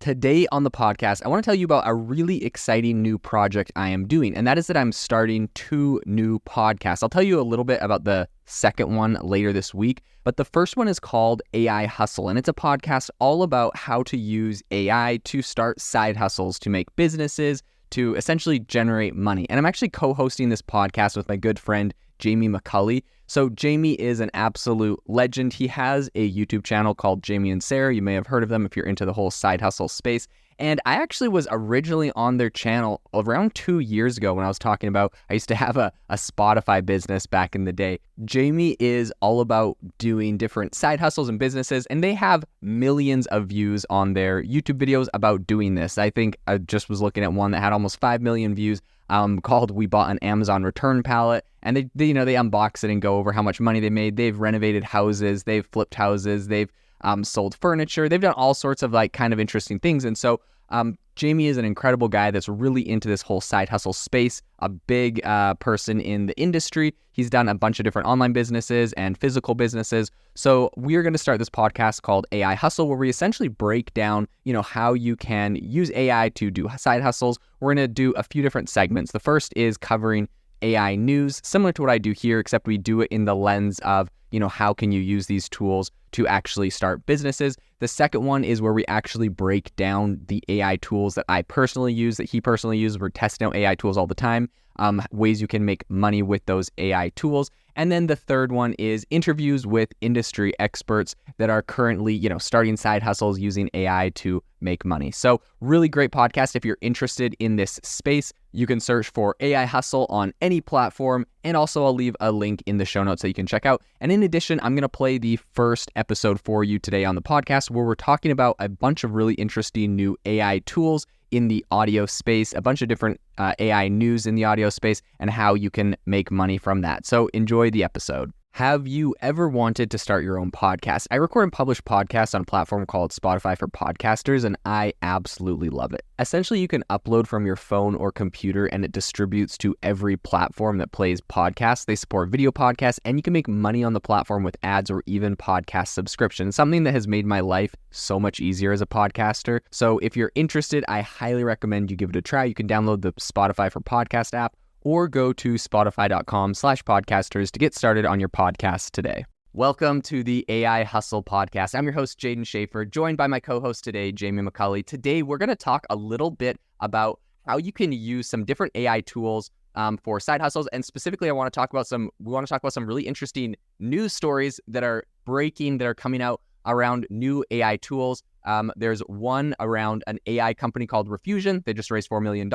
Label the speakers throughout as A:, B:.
A: Today on the podcast, I want to tell you about a really exciting new project I am doing, and that is that I'm starting 2 new podcasts. I'll tell you a little bit about the second one later this week, but the first one is called AI Hustle, and it's a podcast all about how to use AI to start side hustles, to make businesses, to essentially generate money. And I'm actually co-hosting this podcast with my good friend, Jamie McCulley. So Jamie is an absolute legend. He has a YouTube channel called Jamie and Sarah. You may have heard of them if you're into the whole side hustle space. And I actually was originally on their channel around 2 years ago when I was talking about, I used to have a Spotify business back in the day. Jamie is all about doing different side hustles and businesses, and they have millions of views on their YouTube videos about doing this. I think I just was looking at one that had almost 5 million views. Called We Bought an Amazon Return Pallet, and they unbox it and go over how much money they made. They've renovated houses, they've flipped houses, they've sold furniture, they've done all sorts of kind of interesting things. And so Jamie is an incredible guy that's really into this whole side hustle space, a big person in the industry. He's done a bunch of different online businesses and physical businesses. So we're going to start this podcast called AI Hustle, where we essentially break down, how you can use AI to do side hustles. We're going to do a few different segments. The first is covering AI news, similar to what I do here, except we do it in the lens of, how can you use these tools to actually start businesses. The second one is where we actually break down the AI tools that I personally use, that he personally uses. We're testing out AI tools all the time, ways you can make money with those AI tools. And then the third one is interviews with industry experts that are currently, starting side hustles using AI to make money. So really great podcast. If you're interested in this space, you can search for AI Hustle on any platform. And also I'll leave a link in the show notes that you can check out. And in addition, I'm going to play the first episode for you today on the podcast, where we're talking about a bunch of really interesting new AI tools in the audio space, a bunch of different AI news in the audio space, and how you can make money from that. So enjoy the episode. Have you ever wanted to start your own podcast? I record and publish podcasts on a platform called Spotify for Podcasters, and I absolutely love it. Essentially, you can upload from your phone or computer, and it distributes to every platform that plays podcasts. They support video podcasts, and you can make money on the platform with ads or even podcast subscriptions, something that has made my life so much easier as a podcaster. So if you're interested, I highly recommend you give it a try. You can download the Spotify for Podcast app, or go to spotify.com/podcasters to get started on your podcast today. Welcome to the AI Hustle podcast. I'm your host, Jaden Schaefer, joined by my co-host today, Jamie McCulley. Today, we're going to talk a little bit about how you can use some different AI tools for side hustles. And specifically, we want to talk about some really interesting news stories that are breaking, that are coming out around new AI tools. There's one around an AI company called Refusion. They just raised $4 million.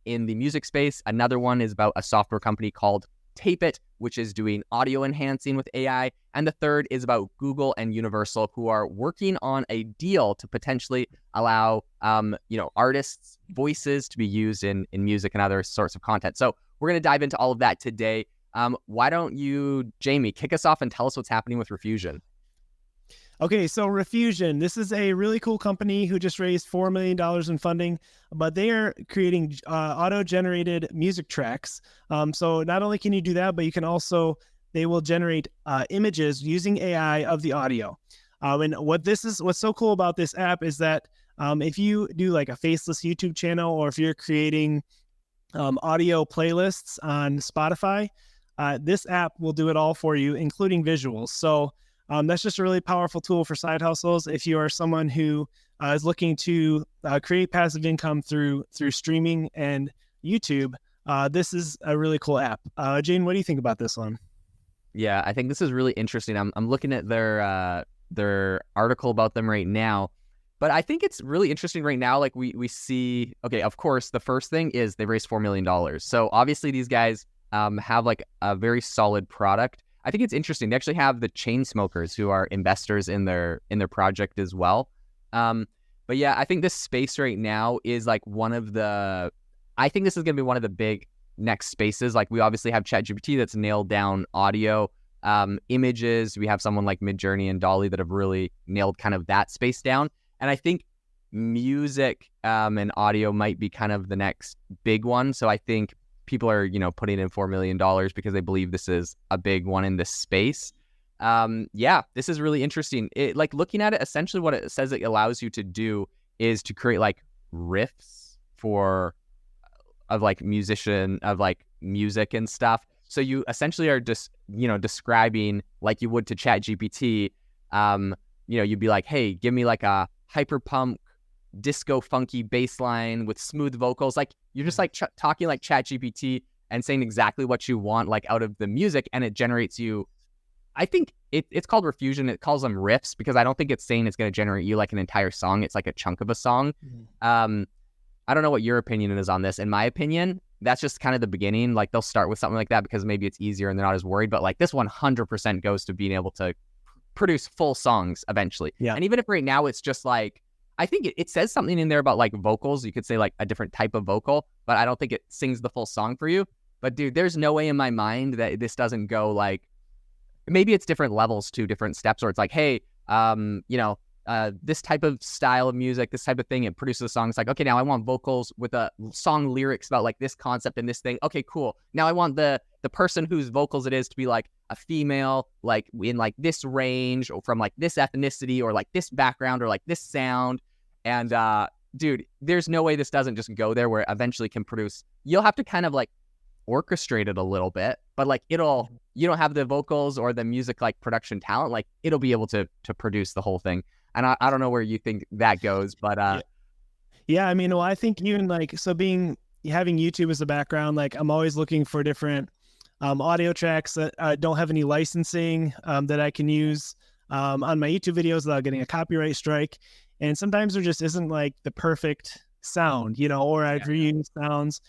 A: In the music space. Another one is about a software company called Tape-It, which is doing audio enhancing with AI. And the third is about Google and Universal, who are working on a deal to potentially allow, artists' voices to be used in music and other sorts of content. So we're going to dive into all of that today. Why don't you, Jamie, kick us off and tell us what's happening with Refusion?
B: Okay, so Refusion, this is a really cool company who just raised $4 million in funding, but they are creating auto-generated music tracks. So not only can you do that, but you can also, they will generate images using AI of the audio. And what's so cool about this app is that if you do like a faceless YouTube channel, or if you're creating audio playlists on Spotify, this app will do it all for you, including visuals. So that's just a really powerful tool for side hustles. If you are someone who is looking to create passive income through streaming and YouTube, this is a really cool app. Jane, what do you think about this one?
A: Yeah, I think this is really interesting. I'm looking at their article about them right now, but I think it's really interesting right now. Like we see, okay, of course, the first thing is they raised $4 million. So obviously these guys have like a very solid product. I think it's interesting. They actually have the Chainsmokers, who are investors in their project as well. But yeah, I think this space right now is like I think this is going to be one of the big next spaces. Like we obviously have ChatGPT that's nailed down audio, images. We have someone like Midjourney and Dolly that have really nailed kind of that space down. And I think music and audio might be kind of the next big one. So I think people are, putting in $4 million because they believe this is a big one in this space. Yeah, this is really interesting. It, like looking at it, essentially what it says it allows you to do is to create like riffs of like music and stuff. So you essentially are just, describing like you would to ChatGPT. You'd be like, hey, give me like a hyperpunk disco funky bass line with smooth vocals. Like you're just like talking like ChatGPT and saying exactly what you want like out of the music, and it generates you. I think it's called Refusion. It calls them riffs because I don't think it's saying it's going to generate you like an entire song. It's like a chunk of a song. I don't know what your opinion is on this. In my opinion, that's just kind of the beginning. Like they'll start with something like that because maybe it's easier and they're not as worried. But like this 100% goes to being able to produce full songs eventually.
B: Yeah.
A: And even if right now it's just like, I think it says something in there about like vocals. You could say like a different type of vocal, but I don't think it sings the full song for you. But dude, there's no way in my mind that this doesn't go like, maybe it's different levels to different steps, or it's like, hey, this type of style of music, this type of thing, it produces a song. It's like, okay, now I want vocals with a song lyrics about like this concept and this thing. Okay, cool. Now I want the person whose vocals it is to be like a female, like in like this range or from like this ethnicity or like this background or like this sound. And dude, there's no way this doesn't just go there where it eventually can produce. You'll have to kind of like orchestrate it a little bit, but like you don't have the vocals or the music like production talent, like it'll be able to produce the whole thing. And I don't know where you think that goes, but
B: yeah, I mean, well, I think even like, so having YouTube as a background, like I'm always looking for different audio tracks that don't have any licensing that I can use on my YouTube videos without getting a copyright strike. And sometimes there just isn't like the perfect sound, or I've reused sounds.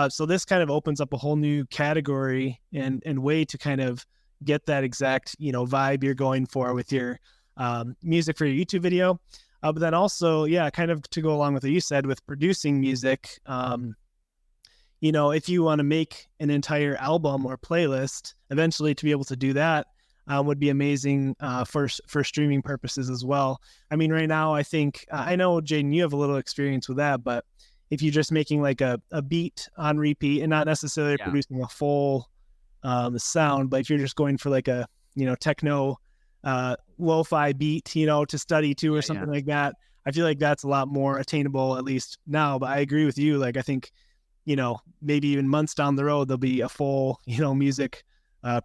B: So this kind of opens up a whole new category and way to kind of get that exact, vibe you're going for with your music for your YouTube video. But then also, kind of to go along with what you said with producing music, if you want to make an entire album or playlist, eventually to be able to do that would be amazing for streaming purposes as well. I mean, right now, I think, I know, Jaden, you have a little experience with that, but if you're just making like a beat on repeat and not necessarily producing a full sound, but if you're just going for like a, techno lo-fi beat, to study to or something like that, I feel like that's a lot more attainable, at least now. But I agree with you. Like, I think, maybe even months down the road, there'll be a full, music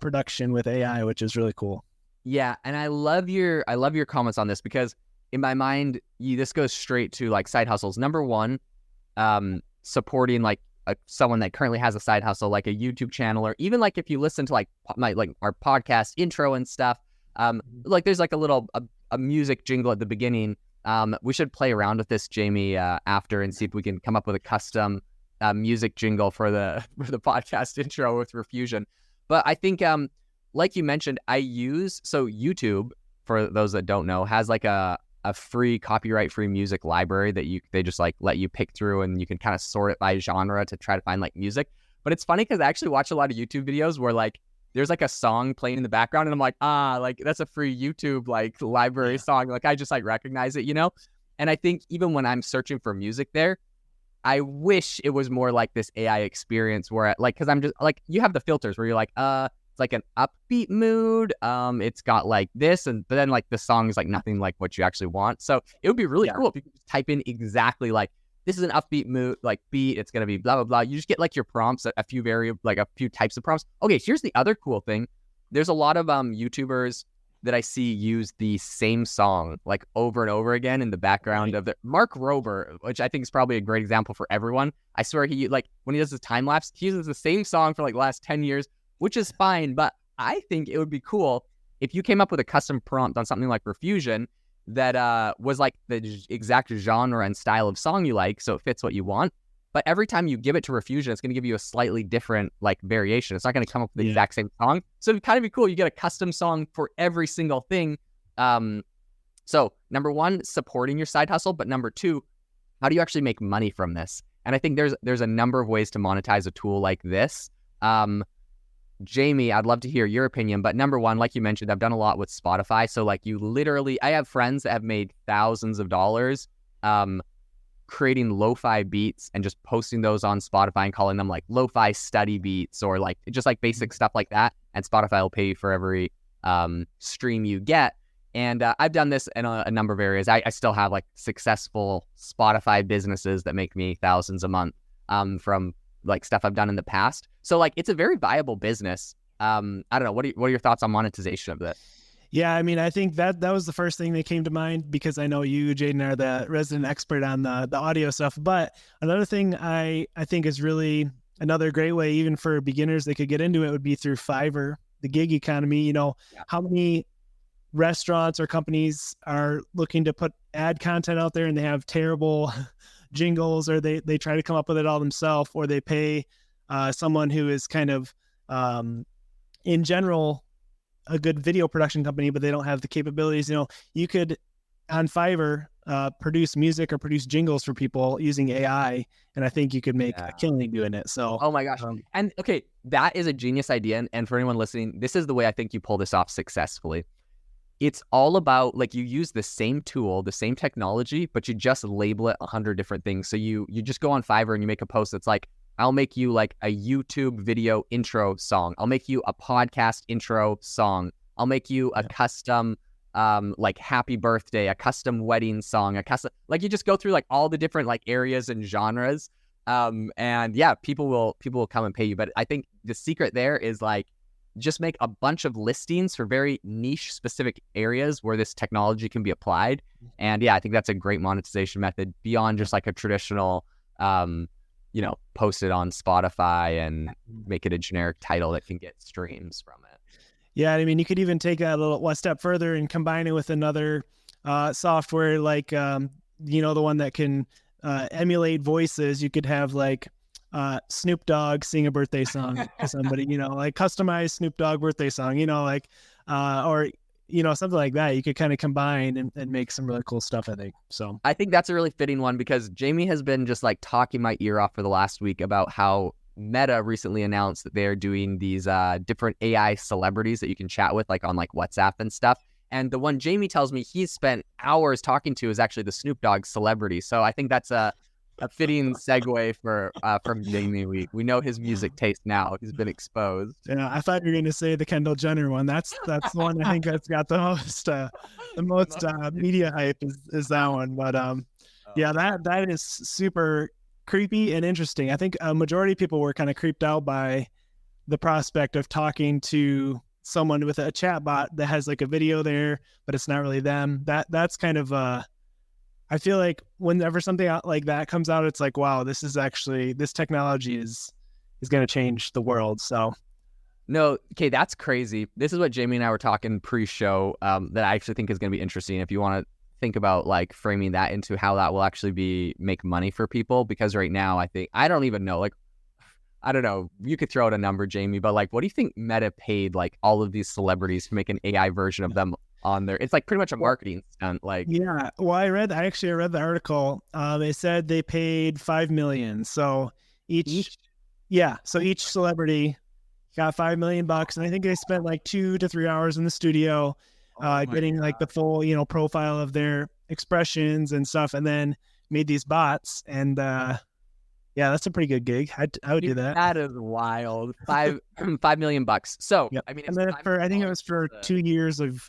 B: production with AI, which is really cool.
A: Yeah. And I love your comments on this because in my mind, this goes straight to like side hustles. Number one, supporting like someone that currently has a side hustle, like a YouTube channel, or even like if you listen to like our podcast intro and stuff, like there's like a music jingle at the beginning. We should play around with this, Jamie, after and see if we can come up with a custom music jingle for the podcast intro with Refusion. But I think, like you mentioned, so YouTube, for those that don't know, has like a free copyright-free music library that they just like let you pick through, and you can kind of sort it by genre to try to find like music. But it's funny because I actually watch a lot of YouTube videos where like there's like a song playing in the background and I'm like, like that's a free YouTube like library song. Like I just like recognize it, And I think even when I'm searching for music there, I wish it was more like this AI experience where like, cause I'm just like, you have the filters where you're like, it's like an upbeat mood. It's got like this, but then like the song is like nothing like what you actually want. So it would be really cool if you could just type in exactly like, this is an upbeat mood, like beat. It's going to be blah, blah, blah. You just get like your prompts, a few types of prompts. Okay. Here's the other cool thing. There's a lot of YouTubers that I see use the same song like over and over again in the background of Mark Rober, which I think is probably a great example for everyone. I swear he like when he does his time lapse, he uses the same song for like the last 10 years, which is fine. But I think it would be cool if you came up with a custom prompt on something like Refusion that was like the exact genre and style of song you like, so it fits what you want. But every time you give it to Refusion, it's going to give you a slightly different like variation. It's not going to come up with the exact same song. So it'd kind of be cool. You get a custom song for every single thing. So number one, supporting your side hustle. But number two, how do you actually make money from this? And I think there's a number of ways to monetize a tool like this. Jamie, I'd love to hear your opinion. But number one, like you mentioned, I've done a lot with Spotify. So like I have friends that have made thousands of dollars creating lo-fi beats and just posting those on Spotify and calling them like lo-fi study beats or like just like basic stuff like that. And Spotify will pay you for every stream you get. And I've done this in a number of areas. I still have like successful Spotify businesses that make me thousands a month from like stuff I've done in the past. So like it's a very viable business. I don't know. What are your thoughts on monetization of that?
B: Yeah, I mean, I think that was the first thing that came to mind because I know you, Jaden, are the resident expert on the audio stuff. But another thing I think is really another great way, even for beginners that could get into it, would be through Fiverr, the gig economy. You know, how many restaurants or companies are looking to put ad content out there and they have terrible jingles, or they try to come up with it all themselves, or they pay someone who is kind of in general a good video production company, but they don't have the capabilities. You know, you could on Fiverr produce music or produce jingles for people using AI, and I think you could make a killing doing it. So,
A: oh my gosh. And okay, that is a genius idea. And for anyone listening, this is the way I think you pull this off successfully. It's all about like you use the same tool, the same technology, but you just label it 100 different things. So you just go on Fiverr and you make a post that's like, I'll make you like a YouTube video intro song. I'll make you a podcast intro song. I'll make you a custom like happy birthday, a custom wedding song, a custom, like you just go through like all the different like areas and genres. And yeah, people will come and pay you. But I think the secret there is like just make a bunch of listings for very niche specific areas where this technology can be applied. And yeah, I think that's a great monetization method beyond just like a traditional post it on Spotify and make it a generic title that can get streams from it.
B: Yeah, I mean, you could even take that a little one step further and combine it with another software like, the one that can emulate voices. You could have like Snoop Dogg sing a birthday song to somebody, like customized Snoop Dogg birthday song, or something like that. You could kind of combine and make some really cool stuff, I think. So
A: I think that's a really fitting one because Jamie has been just like talking my ear off for the last week about how Meta recently announced that they're doing these different AI celebrities that you can chat with like on like WhatsApp and stuff. And the one Jamie tells me he's spent hours talking to is actually the Snoop Dogg celebrity. So I think that's a fitting segue from Jamie. We know his music taste now. He's been exposed.
B: Yeah, I thought you were going to say the Kendall Jenner one. That's the one I think that's got the most media hype is that one. But yeah, that is super creepy and interesting. I think a majority of people were kind of creeped out by the prospect of talking to someone with a chat bot that has like a video there, but it's not really them. That's kind of I feel like whenever something like that comes out, it's like, wow, this technology is going to change the world. So
A: no, okay, that's crazy. This is what Jamie and I were talking pre-show that I actually think is going to be interesting. If you want to think about like framing that into how that will actually make money for people, because right now I don't even know, like, I don't know, you could throw out a number, Jamie, but like, what do you think Meta paid like all of these celebrities to make an AI version of them on there? It's like pretty much a marketing stunt. Like,
B: yeah, well, I read the article. They said they paid $5 million. So each celebrity got $5 million, and I think they spent like 2 to 3 hours in the studio, getting like the full, profile of their expressions and stuff, and then made these bots. And yeah, that's a pretty good gig. I would do that.
A: That is wild. $5 million. So yep. I mean,
B: and then I think it was for 2 years of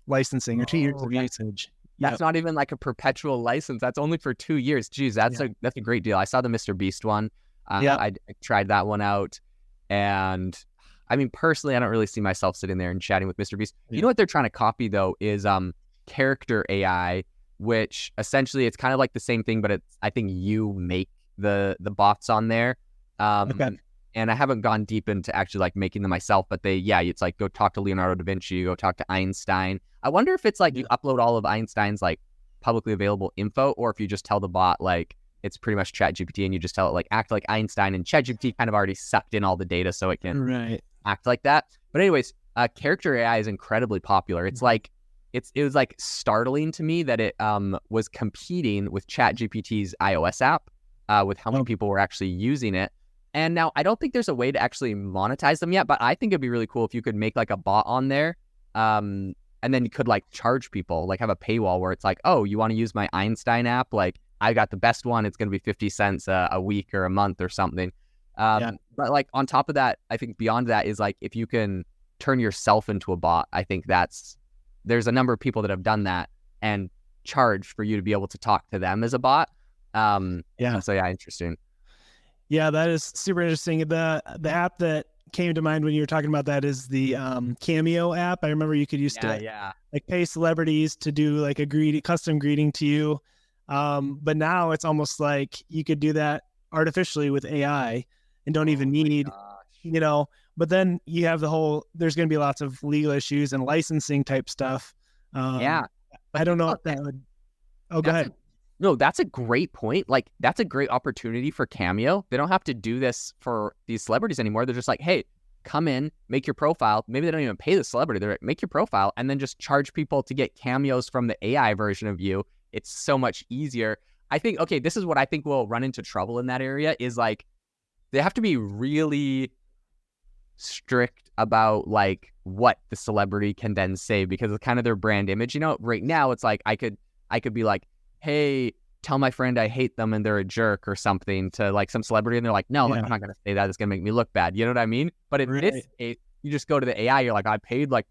B: licensing or 2 years of usage.
A: That's not even like a perpetual license. That's only for 2 years. Jeez, that's a great deal. I saw the Mr. Beast one. I tried that one out, and I mean, personally, I don't really see myself sitting there and chatting with Mr. Beast. Yeah. You know what they're trying to copy though is character AI, which essentially it's kind of like the same thing, but I think you make the bots on there. Okay. And I haven't gone deep into actually like making them myself, but it's like go talk to Leonardo da Vinci, go talk to Einstein. I wonder if it's like you upload all of Einstein's like publicly available info, or if you just tell the bot like it's pretty much ChatGPT and you just tell it like act like Einstein, and ChatGPT kind of already sucked in all the data so it can act like that. But anyways, character AI is incredibly popular. It's like it was like startling to me that it was competing with ChatGPT's iOS app with how many people were actually using it. And now I don't think there's a way to actually monetize them yet, but I think it'd be really cool if you could make like a bot on there, and then you could like charge people, like have a paywall where it's like, oh, you want to use my Einstein app? Like I got the best one. It's going to be 50 cents a week or a month or something. But like on top of that, I think beyond that is like if you can turn yourself into a bot. I think there's a number of people that have done that and charged for you to be able to talk to them as a bot.
B: Yeah.
A: So yeah, interesting.
B: Yeah, that is super interesting. The app that came to mind when you were talking about that is the Cameo app. I remember you could use to like pay celebrities to do like a custom greeting to you. But now it's almost like you could do that artificially with AI and don't even need, but then you have there's going to be lots of legal issues and licensing type stuff. I don't know if that would, go ahead.
A: No, that's a great point. Like, that's a great opportunity for Cameo. They don't have to do this for these celebrities anymore. They're just like, hey, come in, make your profile. Maybe they don't even pay the celebrity. They're like, make your profile and then just charge people to get cameos from the AI version of you. It's so much easier. I think, okay, this is what I think will run into trouble in that area is like, they have to be really strict about like what the celebrity can then say because it's kind of their brand image. Right now it's like, I could be like, hey, tell my friend I hate them and they're a jerk or something to like some celebrity. And they're like, no, I'm not going to say that. It's going to make me look bad. You know what I mean? But in this case, you just go to the AI. You're like, I paid like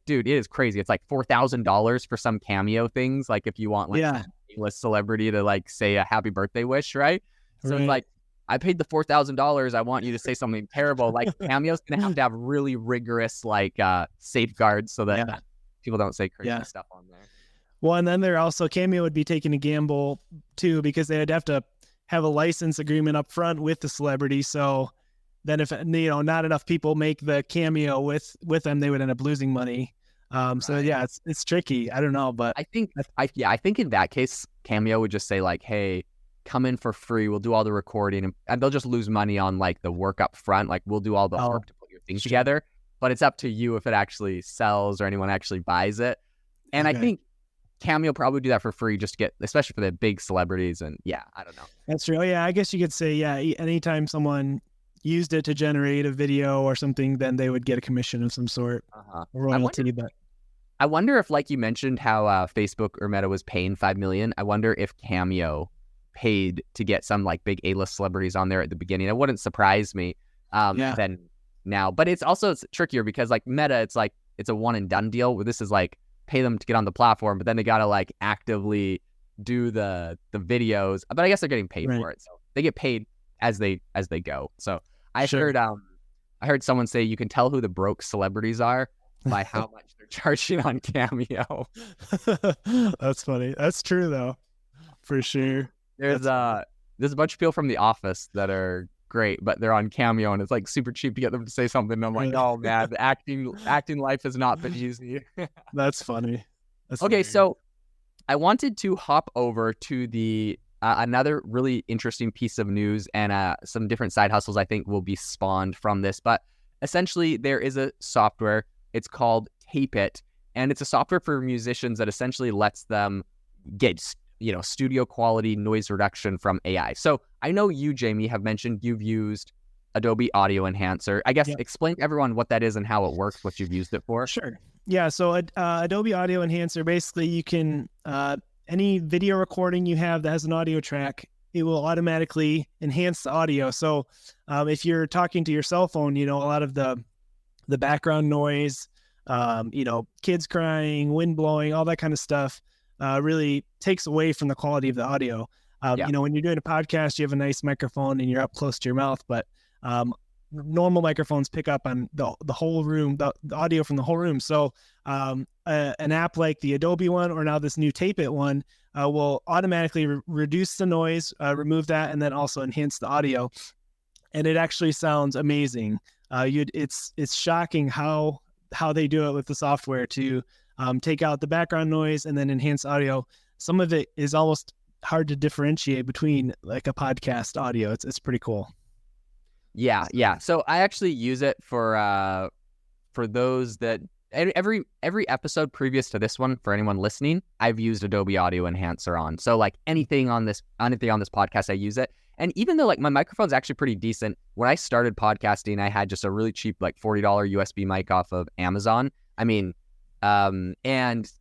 A: dude, it is crazy. It's like $4,000 for some Cameo things. Like if you want like a A-list celebrity to like say a happy birthday wish, right? So it's like, I paid the $4,000. I want you to say something terrible. Like Cameo's going to have really rigorous like safeguards so that people don't say crazy stuff on there.
B: Well, and then Cameo would be taking a gamble too, because they'd have to have a license agreement up front with the celebrity. So then if, not enough people make the Cameo with them, they would end up losing money. So yeah, it's tricky. I don't know, but
A: I think in that case, Cameo would just say like, hey, come in for free. We'll do all the recording and they'll just lose money on like the work up front. Like we'll do all the work to put your things together, but it's up to you if it actually sells or anyone actually buys it. And I think Cameo probably do that for free just to get, especially for the big celebrities. And I don't know.
B: That's true. Yeah, I guess you could say, anytime someone used it to generate a video or something, then they would get a commission of some sort. Royalty.
A: I wonder if, like you mentioned, how Facebook or Meta was paying $5 million. I wonder if Cameo paid to get some like big A-list celebrities on there at the beginning. It wouldn't surprise me then now. But it's trickier because like Meta, it's like it's a one and done deal where this is like pay them to get on the platform, but then they got to like actively do the videos. But I guess they're getting paid for it. So they get paid as they go. So I heard someone say you can tell who the broke celebrities are by how much they're charging on Cameo.
B: That's funny. That's true though. For sure.
A: There's a bunch of people from The Office that are great, but they're on Cameo and it's like super cheap to get them to say something. And I'm like, oh man, the acting life has not been easy.
B: That's funny.
A: Okay, so I wanted to hop over to the another really interesting piece of news and some different side hustles I think will be spawned from this. But essentially, there is a software. It's called Tape It, and it's a software for musicians that essentially lets them get studio quality noise reduction from AI. So I know you, Jamie, have mentioned you've used Adobe Audio Enhancer. I guess explain to everyone what that is and how it works, what you've used it for.
B: Sure. Yeah. So Adobe Audio Enhancer, basically you can, any video recording you have that has an audio track, it will automatically enhance the audio. So if you're talking to your cell phone, a lot of the background noise, kids crying, wind blowing, all that kind of stuff, really takes away from the quality of the audio. When you're doing a podcast, you have a nice microphone and you're up close to your mouth, but normal microphones pick up on the whole room, the audio from the whole room. So an app like the Adobe one, or now this new Tape It one, will automatically reduce the noise, remove that, and then also enhance the audio. And it actually sounds amazing. It's shocking how they do it with the software to take out the background noise and then enhance audio. Some of it is almost hard to differentiate between like a podcast audio. It's pretty cool.
A: Yeah. So I actually use it for those that every episode previous to this one, for anyone listening, I've used Adobe Audio Enhancer on. So like anything on this podcast, I use it. And even though like my microphone's actually pretty decent, when I started podcasting, I had just a really cheap like $40 USB mic off of Amazon. I mean, and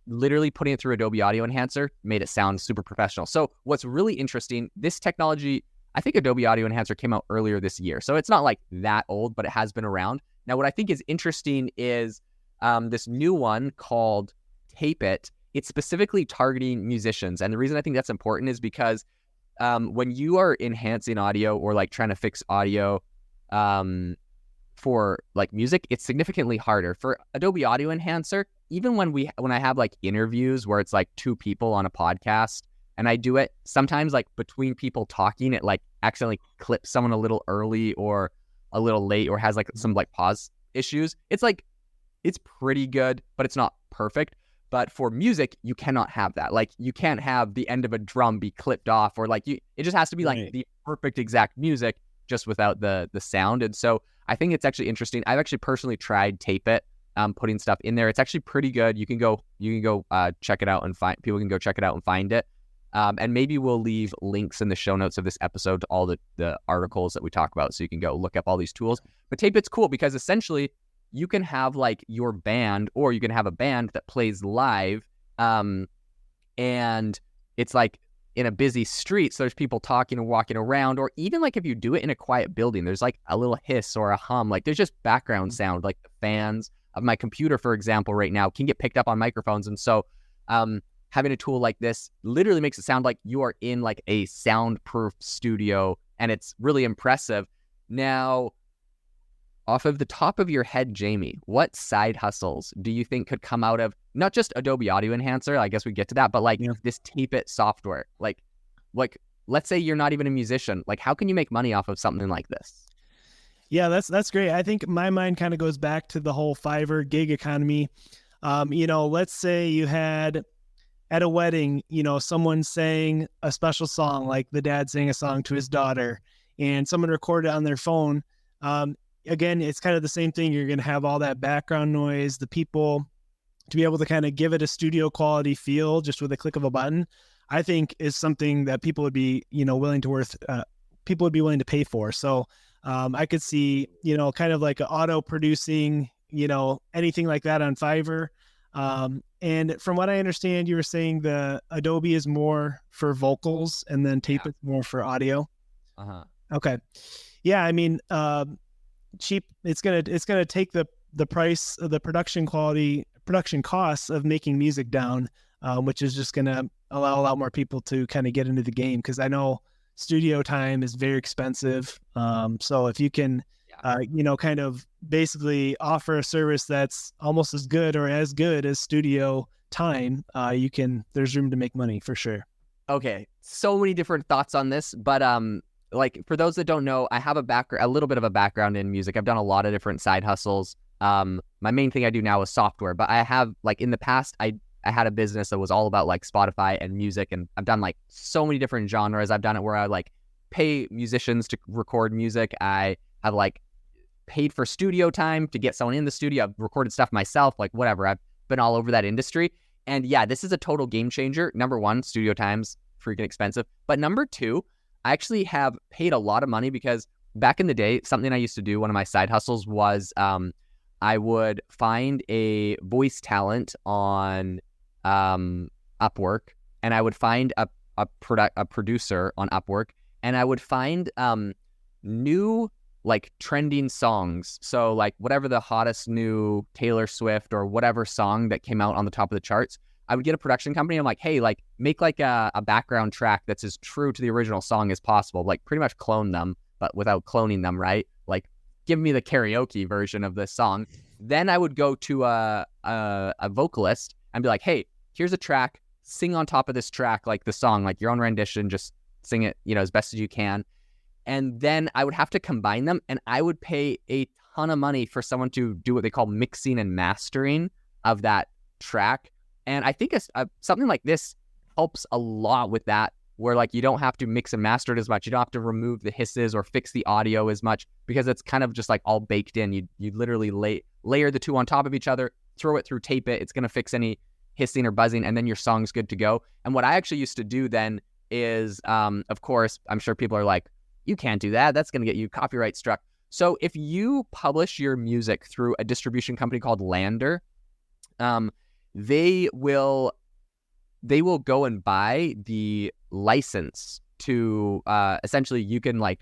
A: literally putting it through Adobe Audio Enhancer made it sound super professional. So what's really interesting, this technology, I think Adobe Audio Enhancer came out earlier this year. So it's not like that old, but it has been around. Now, what I think is interesting is this new one called Tape It. It's specifically targeting musicians. And the reason I think that's important is because when you are enhancing audio or like trying to fix audio for like music, it's significantly harder. For Adobe Audio Enhancer, even when I have like interviews where it's like two people on a podcast and I do it, sometimes like between people talking, it like accidentally clips someone a little early or a little late or has like some like pause issues. It's pretty good, but it's not perfect. But for music, you cannot have that. Like you can't have the end of a drum be clipped off, or like it just has to be like the perfect exact music just without the sound. And so I think it's actually interesting. I've actually personally tried Tape It, putting stuff in there. It's actually pretty good. You can go check it out and people can go check it out and find it. And maybe we'll leave links in the show notes of this episode to all the articles that we talk about, so you can go look up all these tools. But Tape It's cool because essentially you can have like your band, or you can have a band that plays live, and it's like in a busy street, so there's people talking and walking around, or even like if you do it in a quiet building, there's like a little hiss or a hum, like there's just background sound, like the fans of my computer, for example, right now can get picked up on microphones. And so having a tool like this literally makes it sound like you are in like a soundproof studio, and it's really impressive. Now, off of the top of your head, Jamie, what side hustles do you think could come out of not just Adobe Audio Enhancer, I guess we get to that, but like this Tape It software? Like let's say you're not even a musician. Like how can you make money off of something like this?
B: Yeah, that's great. I think my mind kind of goes back to the whole Fiverr gig economy. Let's say you had at a wedding, someone sang a special song, like the dad sang a song to his daughter, and someone recorded it on their phone. Again, it's kind of the same thing. You're going to have all that background noise, the people to be able to kind of give it a studio quality feel just with a click of a button, I think is something that people would be, willing to pay for. So I could see, kind of like auto producing, anything like that on Fiverr. And from what I understand, you were saying the Adobe is more for vocals and then Tape It's more for audio. Okay. Yeah. I mean, cheap. It's gonna take the price of the production costs of making music down, which is just gonna allow a lot more people to kind of get into the game. Cause I know studio time is very expensive. So if you can, kind of basically offer a service that's almost as good or as good as studio time, there's room to make money for sure.
A: Okay. So many different thoughts on this, but, like for those that don't know, I have a little bit of a background in music. I've done a lot of different side hustles. My main thing I do now is software, but I have like in the past, I had a business that was all about like Spotify and music, and I've done like so many different genres. I've done it where I like pay musicians to record music. I have like paid for studio time to get someone in the studio. I've recorded stuff myself, like whatever. I've been all over that industry. And yeah, this is a total game changer. Number one, studio time's freaking expensive. But number two, I actually have paid a lot of money because back in the day, something I used to do, one of my side hustles was I would find a voice talent on Upwork, and I would find a producer on Upwork, and I would find new like trending songs. So like whatever the hottest new Taylor Swift or whatever song that came out on the top of the charts, I would get a production company. I'm like, hey, like make like a background track that's as true to the original song as possible. Like pretty much clone them, but without cloning them, right? Like give me the karaoke version of this song. Then I would go to a vocalist and be like, hey, here's a track, sing on top of this track, like the song, like your own rendition, just sing it, as best as you can. And then I would have to combine them, and I would pay a ton of money for someone to do what they call mixing and mastering of that track. And I think something like this helps a lot with that, where like you don't have to mix and master it as much. You don't have to remove the hisses or fix the audio as much, because it's kind of just like all baked in. You literally layer the two on top of each other, throw it through Tape It. It's going to fix any hissing or buzzing, and then your song's good to go. And what I actually used to do then is, of course, I'm sure people are like, you can't do that. That's going to get you copyright struck. So if you publish your music through a distribution company called Lander, they will go and buy the license to essentially you can like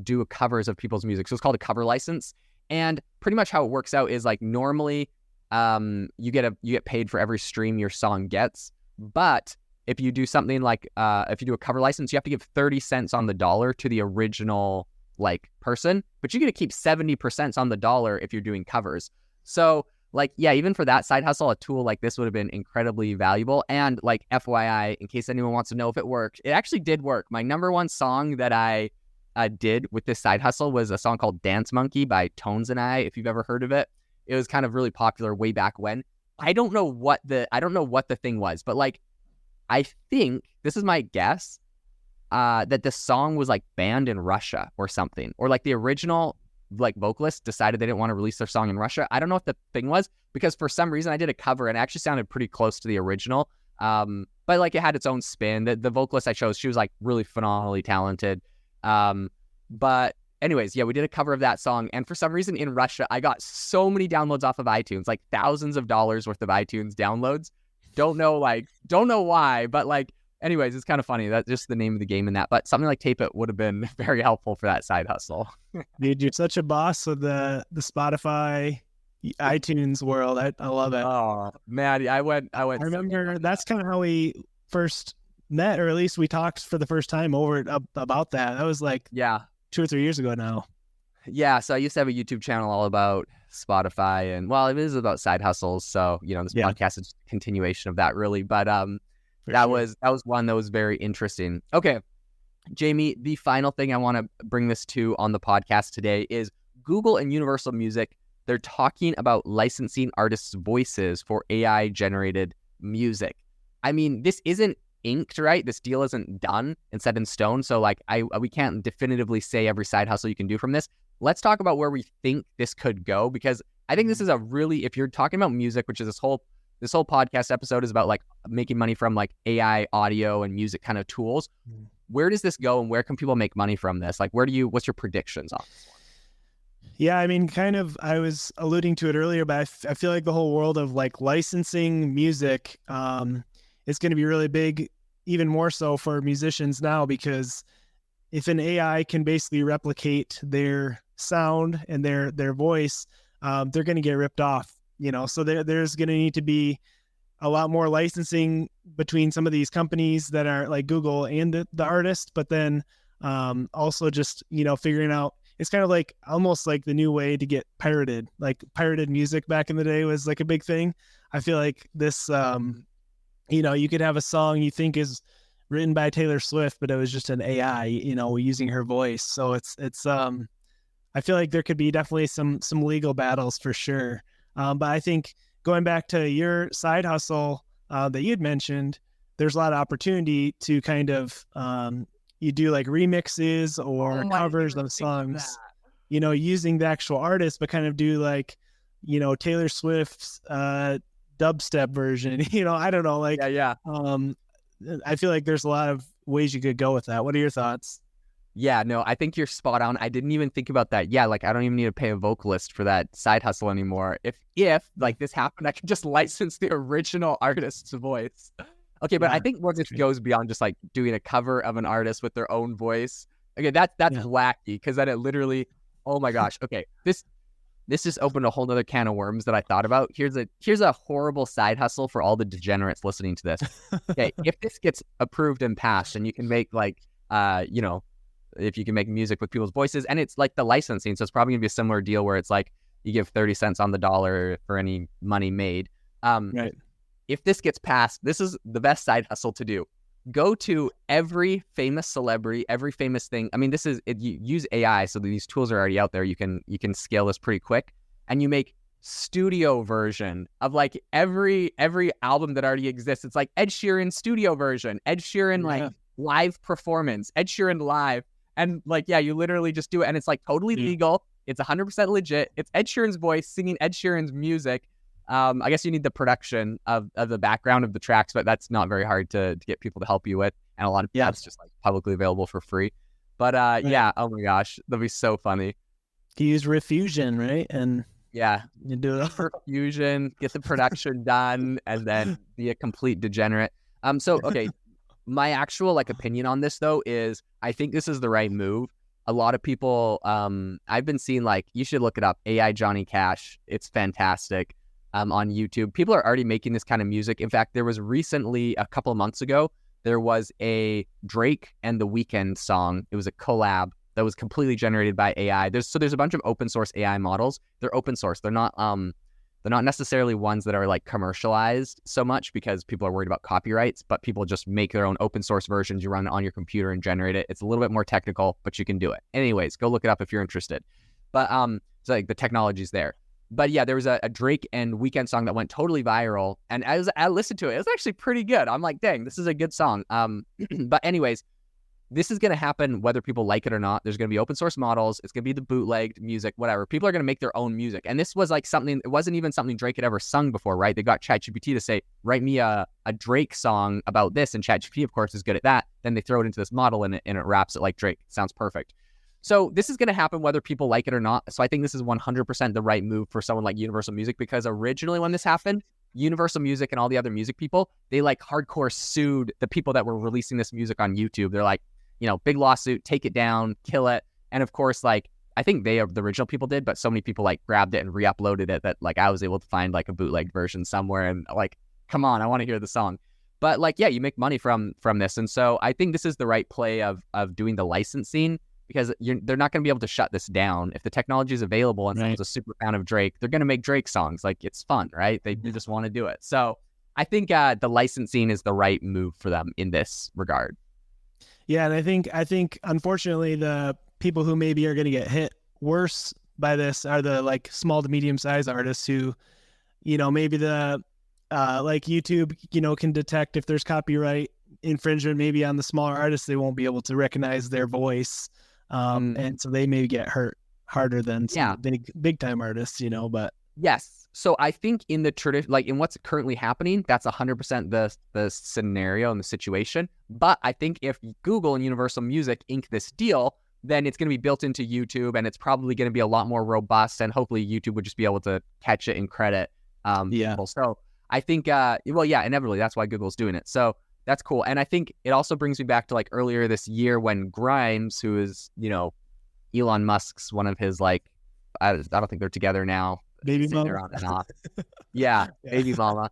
A: do covers of people's music. So it's called a cover license. And pretty much how it works out is like normally you get paid for every stream your song gets. But if you do something like if you do a cover license, you have to give 30 cents on the dollar to the original like person, but you get to keep 70% on the dollar if you're doing covers. So like, yeah, even for that side hustle, a tool like this would have been incredibly valuable. And like FYI, in case anyone wants to know if it worked, it actually did work. My number one song that I did with this side hustle was a song called Dance Monkey by Tones and I, if you've ever heard of it. It was kind of really popular way back when. I don't know what the thing was, but like, I think, this is my guess, that the song was like banned in Russia or something, or like the original like vocalist decided they didn't want to release their song in Russia. I don't know what the thing was, because for some reason I did a cover and it actually sounded pretty close to the original. But like it had its own spin. The vocalist I chose, she was like really phenomenally talented. But anyways, yeah, we did a cover of that song, and for some reason in Russia I got so many downloads off of iTunes, like thousands of dollars worth of iTunes downloads. Don't know why, but like, anyways, it's kind of funny. That's just the name of the game in that. But something like Tape It would have been very helpful for that side hustle.
B: Dude, you're such a boss of the Spotify, iTunes world. I love it.
A: Oh man, I went.
B: I remember that's kind of how we first met, or at least we talked for the first time about that. That was like 2 or 3 years ago now.
A: Yeah, so I used to have a YouTube channel all about Spotify, and well, it is about side hustles. So this podcast is a continuation of that, really. But that was one that was very interesting. Okay, Jamie, the final thing I want to bring this to on the podcast today is Google and Universal Music. They're talking about licensing artists' voices for AI generated music. I mean, this isn't inked, right? This deal isn't done and set in stone. So like we can't definitively say every side hustle you can do from this. Let's talk about where we think this could go, because I think this is a really, if you're talking about music, which is this whole podcast episode is about like making money from like AI audio and music kind of tools. Where does this go, and where can people make money from this? Like, what's your predictions on this one?
B: Yeah, I mean, kind of, I was alluding to it earlier, but I feel like the whole world of like licensing music is going to be really big, even more so for musicians now, because if an AI can basically replicate their sound and their voice, they're going to get ripped off, so there's going to need to be a lot more licensing between some of these companies that are like Google and the artist, but then also just, figuring out, it's kind of like almost like the new way to get pirated, like pirated music back in the day was like a big thing. I feel like this, you could have a song you think is written by Taylor Swift, but it was just an AI, using her voice. So it's I feel like there could be definitely some legal battles for sure. But I think going back to your side hustle that you'd mentioned, there's a lot of opportunity to kind of, you do like remixes or covers of songs, using the actual artist, but kind of do like, Taylor Swift's dubstep version, I don't know, like, I feel like there's a lot of ways you could go with that. What are your thoughts?
A: Yeah, no, I think you're spot on. I didn't even think about that. Yeah, like I don't even need to pay a vocalist for that side hustle anymore. If like this happened, I could just license the original artist's voice. Okay, but I think what this goes beyond just like doing a cover of an artist with their own voice. Okay, that's wacky, because then it literally, oh my gosh. Okay, this just opened a whole nother can of worms that I thought about. Here's a horrible side hustle for all the degenerates listening to this. Okay, if this gets approved and passed, and you can make like if you can make music with people's voices, and it's like the licensing, so it's probably gonna be a similar deal where it's like you give 30 cents on the dollar for any money made.
B: Right.
A: If this gets passed, this is the best side hustle to do. Go to every famous celebrity, every famous thing. I mean, you use AI, so these tools are already out there. You can scale this pretty quick, and you make studio version of like every album that already exists. It's like Ed Sheeran studio version, Ed Sheeran like live performance, Ed Sheeran live. And like, you literally just do it, and it's like totally legal. It's 100% legit. It's Ed Sheeran's voice singing Ed Sheeran's music. I guess you need the production of the background of the tracks, but that's not very hard to get people to help you with. And a lot of that's just like publicly available for free. But oh my gosh, that'd be so funny.
B: You use Refusion, right? And you do it
A: for Fusion, get the production done, and then be a complete degenerate. So okay. My actual opinion on this though is I think this is the right move. a lot of people, I've been seeing like, you should look it up, AI Johnny Cash. It's fantastic on YouTube. People are already making this kind of music. In fact, there was recently, a couple of months ago, there was a Drake and The Weeknd song. It was a collab that was completely generated by AI. There's a bunch of open source AI models. They're open source. They're not necessarily ones that are like commercialized so much because people are worried about copyrights, but people just make their own open source versions. You run it on your computer and generate it. It's a little bit more technical, but you can do it. Anyways, go look it up if you're interested. But so like the technology's there. But yeah, there was a Drake and Weeknd song that went totally viral, and I listened to it. It was actually pretty good. I'm like, dang, this is a good song. But anyways, this is going to happen whether people like it or not. There's going to be open source models. It's going to be the bootlegged music, whatever. People are going to make their own music. And this was like something, it wasn't even something Drake had ever sung before, right? They got ChatGPT to say, write me a Drake song about this. And ChatGPT, of course, is good at that. Then they throw it into this model and it raps it like Drake. Sounds perfect. So this is going to happen whether people like it or not. So I think this is 100% the right move for someone like Universal Music, because originally when this happened, Universal Music and all the other music people, they like hardcore sued the people that were releasing this music on YouTube. They're like, big lawsuit, take it down, kill it. And of course, like, I think the original people did, but so many people like grabbed it and re-uploaded it that like I was able to find like a bootleg version somewhere and like, come on, I want to hear the song. But like, yeah, you make money from this. And so I think this is the right play of doing the licensing, because they're not going to be able to shut this down. If the technology is available and someone's a super fan of Drake, they're going to make Drake songs. Like, it's fun, right? They just want to do it. So I think the licensing is the right move for them in this regard.
B: Yeah, and I think unfortunately the people who maybe are going to get hit worse by this are the like small to medium sized artists who, maybe the like YouTube, can detect if there's copyright infringement. Maybe on the smaller artists, they won't be able to recognize their voice, and so they may get hurt harder than some big time artists. But
A: yes. So I think in the tradition, like in what's currently happening, that's 100% the scenario and the situation. But I think if Google and Universal Music ink this deal, then it's going to be built into YouTube, and it's probably going to be a lot more robust, and hopefully YouTube would just be able to catch it and credit people. So I think, inevitably that's why Google's doing it. So that's cool. And I think it also brings me back to like earlier this year when Grimes, who is, Elon Musk's one of his like, I don't think they're together now.
B: Baby mama.
A: Yeah, baby mama.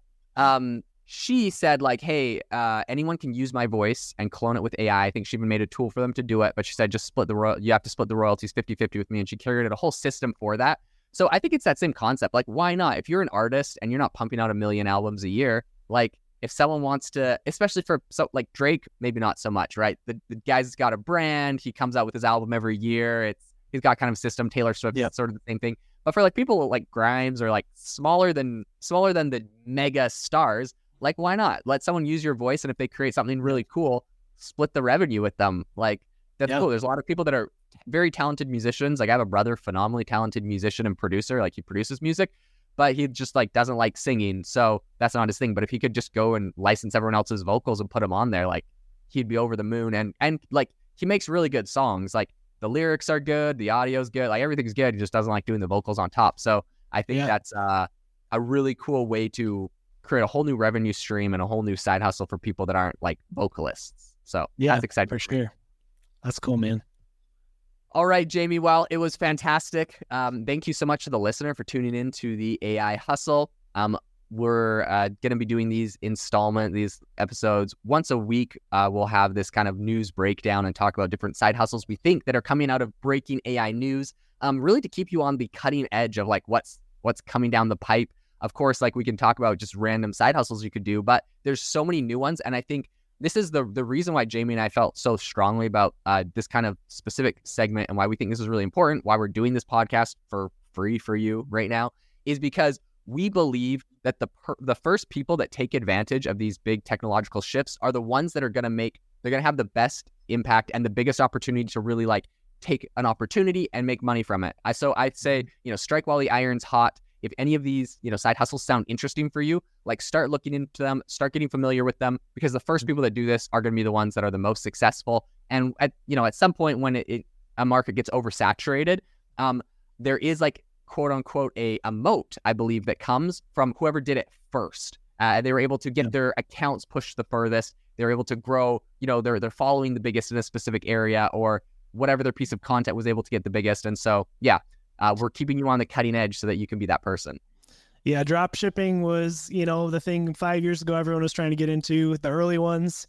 A: She said like, hey, anyone can use my voice and clone it with AI. I think she even made a tool for them to do it, but she said just you have to split the royalties 50-50 with me, and she created a whole system for that. So I think it's that same concept. Like, why not? If you're an artist and you're not pumping out 1 million albums a year, like if someone wants to, especially for like Drake, maybe not so much, right? The guy's got a brand. He comes out with his album every year. He's got kind of a system. Taylor Swift, sort of the same thing. But for like people like Grimes or like smaller than the mega stars, like why not? Let someone use your voice, and if they create something really cool, split the revenue with them. Like that's cool. There's a lot of people that are very talented musicians. Like I have a brother, phenomenally talented musician and producer. Like he produces music, but he just like doesn't like singing, so that's not his thing. But if he could just go and license everyone else's vocals and put them on there, like he'd be over the moon. And like he makes really good songs. Like the lyrics are good, the audio's good, like everything's good. He just doesn't like doing the vocals on top. So I think that's a really cool way to create a whole new revenue stream and a whole new side hustle for people that aren't like vocalists. So that's exciting
B: for sure. That's cool, man.
A: All right, Jamie. Well, it was fantastic. Thank you so much to the listener for tuning in to the AI Hustle. We're going to be doing these episodes once a week. We'll have this kind of news breakdown and talk about different side hustles we think that are coming out of breaking AI news, really to keep you on the cutting edge of like what's coming down the pipe. Of course, like we can talk about just random side hustles you could do, but there's so many new ones. And I think this is the reason why Jamie and I felt so strongly about this kind of specific segment, and why we think this is really important, why we're doing this podcast for free for you right now, is because we believe that the first people that take advantage of these big technological shifts are the ones that are going to have the best impact and the biggest opportunity to really like take an opportunity and make money from it. So I'd say, strike while the iron's hot. If any of these, side hustles sound interesting for you, like start looking into them, start getting familiar with them, because the first people that do this are going to be the ones that are the most successful. And at some point when a market gets oversaturated, there is like quote unquote a moat, I believe, that comes from whoever did it first. They were able to get their accounts pushed the furthest. They're able to grow, they're following the biggest in a specific area, or whatever their piece of content was able to get the biggest. And so, yeah, we're keeping you on the cutting edge so that you can be that person.
B: Yeah, drop shipping was, the thing 5 years ago everyone was trying to get into. The early ones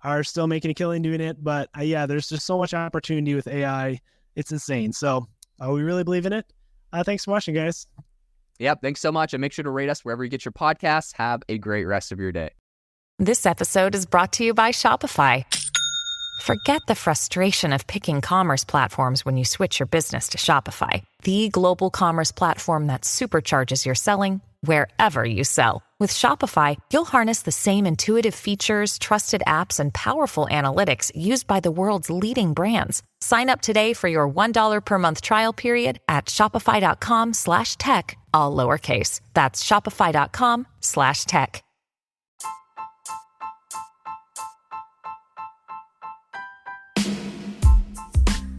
B: are still making a killing doing it. But there's just so much opportunity with AI. It's insane. So we really believe in it. Thanks for watching, guys.
A: Yep, thanks so much. And make sure to rate us wherever you get your podcasts. Have a great rest of your day.
C: This episode is brought to you by Shopify. Forget the frustration of picking commerce platforms when you switch your business to Shopify, the global commerce platform that supercharges your selling wherever you sell. With Shopify, you'll harness the same intuitive features, trusted apps, and powerful analytics used by the world's leading brands. Sign up today for your $1 per month trial period at shopify.com/tech, all lowercase. That's shopify.com/tech.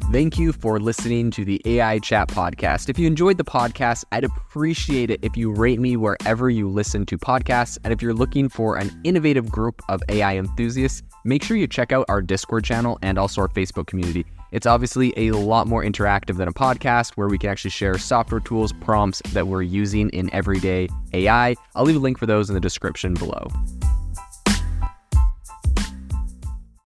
A: Thank you for listening to the AI Chat Podcast. If you enjoyed the podcast, I'd appreciate it if you rate me wherever you listen to podcasts. And if you're looking for an innovative group of AI enthusiasts, make sure you check out our Discord channel and also our Facebook community. It's obviously a lot more interactive than a podcast where we can actually share software tools, prompts that we're using in everyday AI. I'll leave a link for those in the description below.